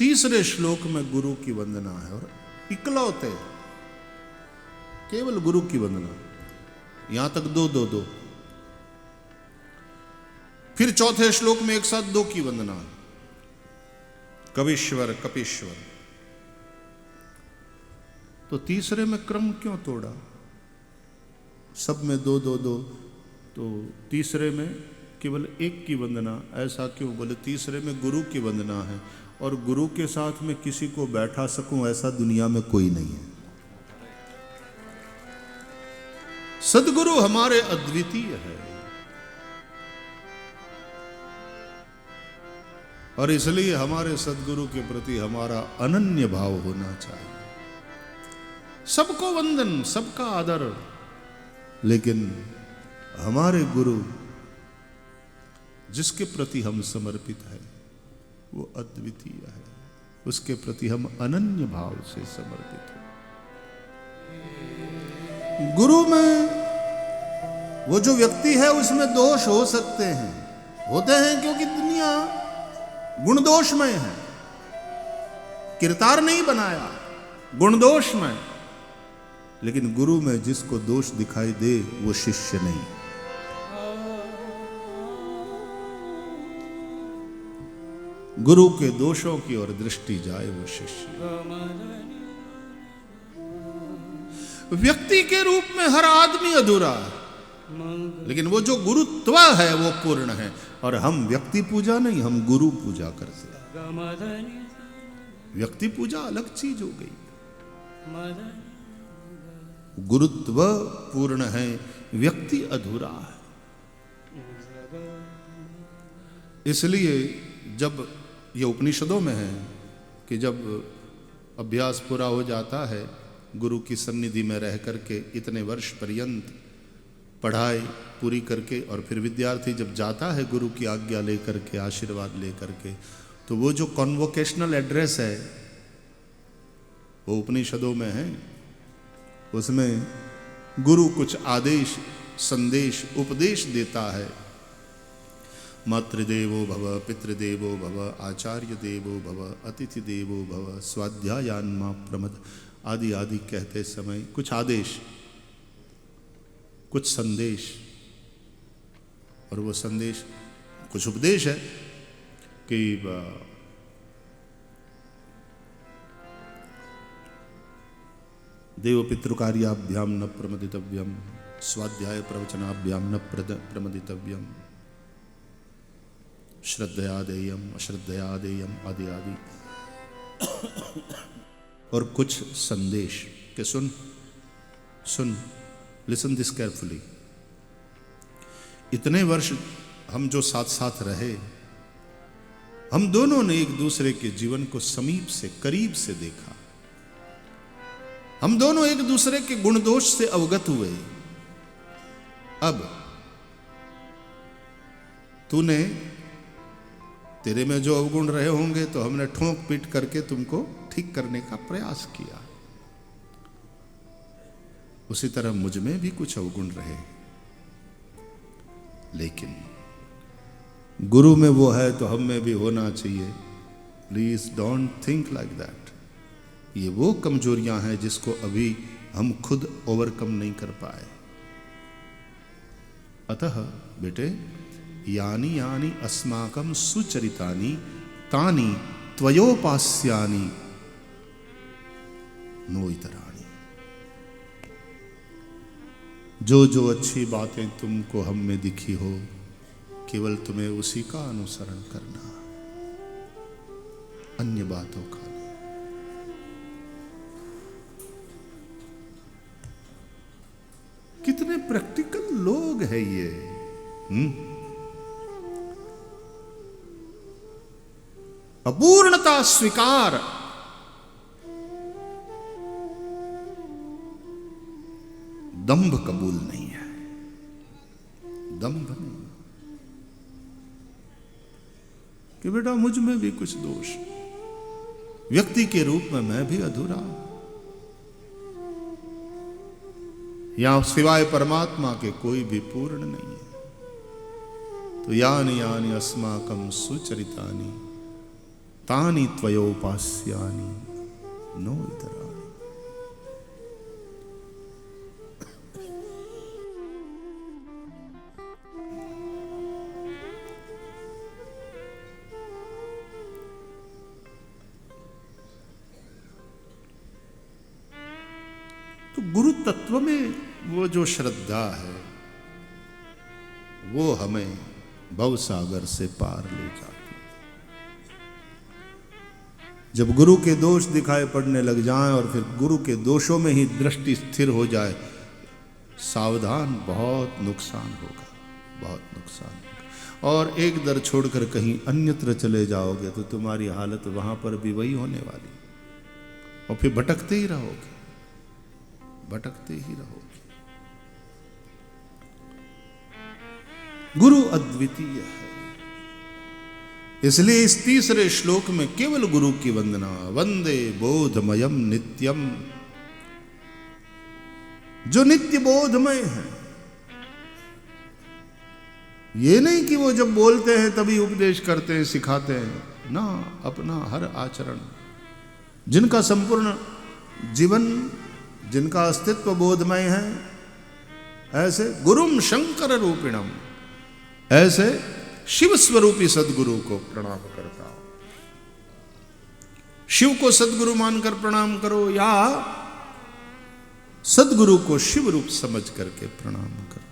तीसरे श्लोक में गुरु की वंदना है और इकलौते केवल गुरु की वंदना, यहां तक दो दो दो। फिर चौथे श्लोक में एक साथ दो की वंदना, कवीश्वर कपीश्वर। तो तीसरे में क्रम क्यों तोड़ा? सब में दो दो दो, तो तीसरे में केवल एक की वंदना, ऐसा क्यों? बोले तीसरे में गुरु की वंदना है और गुरु के साथ में किसी को बैठा सकूं ऐसा दुनिया में कोई नहीं है। सद्गुरु हमारे अद्वितीय है और इसलिए हमारे सद्गुरु के प्रति हमारा अनन्य भाव होना चाहिए। सबको वंदन, सबका आदर, लेकिन हमारे गुरु जिसके प्रति हम समर्पित है वो अद्वितीय है, उसके प्रति हम अनन्य भाव से समर्पित हैं। गुरु में वो जो व्यक्ति है उसमें दोष हो सकते हैं, होते हैं, क्योंकि दुनिया गुण दोषमय है। किरतार नहीं बनाया, गुण दोषमय। लेकिन गुरु में जिसको दोष दिखाई दे वो शिष्य नहीं। गुरु के दोषों की ओर दृष्टि जाए वो शिष्य। व्यक्ति के रूप में हर आदमी अधूरा है, लेकिन वो जो गुरुत्व है वो पूर्ण है। और हम व्यक्ति पूजा नहीं, हम गुरु पूजा करते हैं। व्यक्ति पूजा अलग चीज हो गई, गुरुत्व पूर्ण है, व्यक्ति अधूरा है। इसलिए जब ये उपनिषदों में है कि जब अभ्यास पूरा हो जाता है गुरु की सन्निधि में रह करके इतने वर्ष पर्यंत पढ़ाई पूरी करके, और फिर विद्यार्थी जब जाता है गुरु की आज्ञा लेकर के, आशीर्वाद लेकर के, तो वो जो कॉन्वोकेशनल एड्रेस है वो उपनिषदों में है। उसमें गुरु कुछ आदेश, संदेश, उपदेश देता है। मातृदेवो भव, पितृदेवो भव, आचार्य देवो भव, अतिथि देवो भव, स्वाध्यायान्मा प्रमद आदि आदि कहते समय कुछ आदेश, कुछ संदेश, और वो संदेश कुछ उपदेश है कि देव पितृकार्याभ्याम न प्रमदितव्यम, स्वाध्याय प्रवचनाभ्याम न प्रमदितव्यम, श्रद्धया देयम अश्रद्धया देयम आदि आदि। और कुछ संदेश के सुन, लिसन दिस केयरफुली। इतने वर्ष हम जो साथ साथ रहे, हम दोनों ने एक दूसरे के जीवन को समीप से, करीब से देखा। हम दोनों एक दूसरे के गुण दोष से अवगत हुए। अब तेरे में जो अवगुण रहे होंगे तो हमने ठोंक पीट करके तुमको ठीक करने का प्रयास किया। उसी तरह मुझ में भी कुछ अवगुण रहे, लेकिन गुरु में वो है तो हम में भी होना चाहिए। Please don't think like that. ये वो कमजोरियां हैं जिसको अभी हम खुद ओवरकम नहीं कर पाए। अतः बेटे, यानी यानी अस्माकं सुचरितानि तानि त्वयोपास्यानि नो इतराणि। जो जो अच्छी बातें तुमको हम में दिखी हो, केवल तुम्हें उसी का अनुसरण करना, अन्य बातों का नहीं। कितने प्रैक्टिकल लोग हैं ये। अपूर्णता स्वीकार, दंभ कबूल नहीं है। दंभ नहीं कि बेटा मुझ में भी कुछ दोष, व्यक्ति के रूप में मैं भी अधूरा हूं, या सिवाय परमात्मा के कोई भी पूर्ण नहीं है। तो यानि यानि अस्माकं सुचरितानि तानि त्वयोपास्यानि नो इतराणि। तो गुरु तत्व में वो जो श्रद्धा है वो हमें भवसागर से पार ले जाती। जब गुरु के दोष दिखाई पड़ने लग जाएं और फिर गुरु के दोषों में ही दृष्टि स्थिर हो जाए, सावधान, बहुत नुकसान होगा, बहुत नुकसान होगा। और एक दर छोड़कर कहीं अन्यत्र चले जाओगे तो तुम्हारी हालत वहां पर भी वही होने वाली, और फिर भटकते ही रहोगे, भटकते ही रहोगे। गुरु अद्वितीय है, इसलिए इस तीसरे श्लोक में केवल गुरु की वंदना। वंदे बोधमयम नित्यम, जो नित्य बोधमय है। ये नहीं कि वो जब बोलते हैं तभी उपदेश करते हैं, सिखाते हैं ना, अपना हर आचरण, जिनका संपूर्ण जीवन, जिनका अस्तित्व बोधमय है, ऐसे गुरुम शंकर रूपिणम, ऐसे शिव स्वरूपी सदगुरु को प्रणाम करता हूं। शिव को सदगुरु मानकर प्रणाम करो या सदगुरु को शिव रूप समझ करके प्रणाम करो।